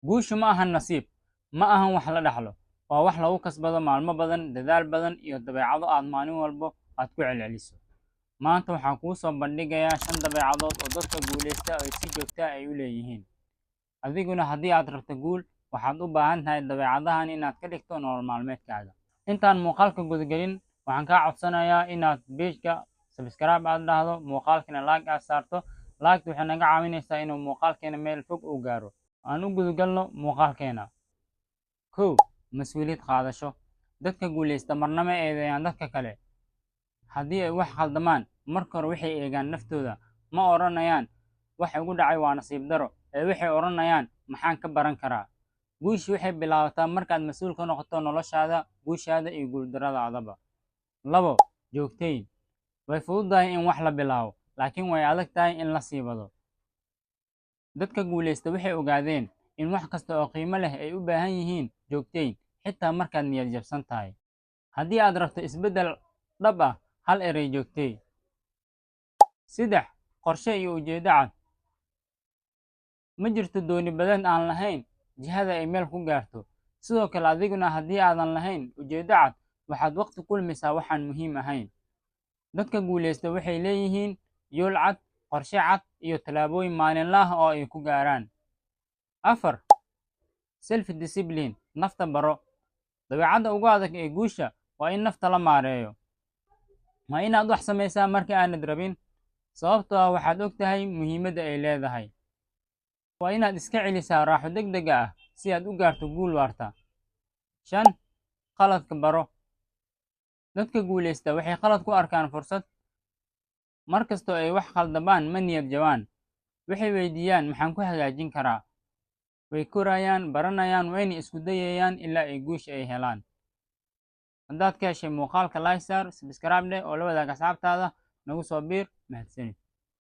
guushu ma ahan nasiib, ma ahan wax la dhaxlo, waa wax lagu kasbado maalmo badan, dadaal badan iyo dabeecado aad maalin walba aad ku celceliso. Maanta waxaan kuu soo bandhigayaa 5 dabeecadood oo dadka guuleysta ay si joogto ah ay u leeyihiin. Adiguna haddii aad rabto guul, waxaad u baahan tahay dabeecadahan inaad ka dhigto nolol maalmeedkaaga. Intaan muuqaalka gudagelin, waxaan kaa codsanayaa inaad page-ka subscribe aad dhahdo, muuqaalkana like aad saarto. Like waxay naga caawinaysaa inuu muuqaalkeena meel fog u gaaro. Aan u gudagalno muuqaalkeena. 1. Mas'uuliyad qaadasho. Dadka guuleysta marna ma eedeeyaan dadka kale. Haddii ay wax khaldamaan, marka hore waxay eegaan naftooda. Ma odhanayaan wax igu dhacay waa nasiib daro, ee waxay odhanayaan maxaan ka baran karaa. Guushu waxay bilaabataa markaad mas'uul ka noqoto noloshaada, guushaada iyo guuldarradaadaba. 2. Joogteyn. Way fududahay in wax la bilaabo, laakiin way adag tahay in la sii wado. Dadka guuleysta waxay ogaadeen in wax kasta oo qiimo leh ay u baahan yihiin joogteyn, xitaa markaad niyad jabsan tahay. Haddii aad rabto isbeddel dhab ah, hal eray joogtey. 3. Qorshe iyo ujeeddo cad. Ma jirto dooni badan aan lahayn jihada ay meel ku gaarto. Sidoo kale adiguna haddii aadan lahayn ujeeddo cad, waxaad waqti ku lumisaa waxaan muhiim ahayn. Dadka guuleysta waxay leeyihiin yool cad, qorshe cad iyo tallaabooyin maalinle ah oo ay ku gaaraan. 4. Self discipline. Nafta baro. Dabeecadda ugu adag ee guusha waa in nafta la maareeyo. Waa inaad wax samaysaa markii aanad rabin, sababtoo ah waxaad ogtahay muhiimadda ay leedahay. Waa inaad iska celisaa raaxo degdeg ah si aad u gaarto guul waarta. 5. Qaladka baro. Dadka guuleysta waxay qalad ku arkaan fursad. Markastoo ay wax khaldamaan ma niyad jabaan. Waxay weydiiyaan maxaan ku hagaajin karaa. Way korayaan, baranayaan, wayna isku dayayaan ilaa ay guusha ay helaan. Haddaad ka heshay muuqaalka like saar, subscribe dheh oo la wadaag asxaabtaada. Nagu soo biir. Mahadsanid.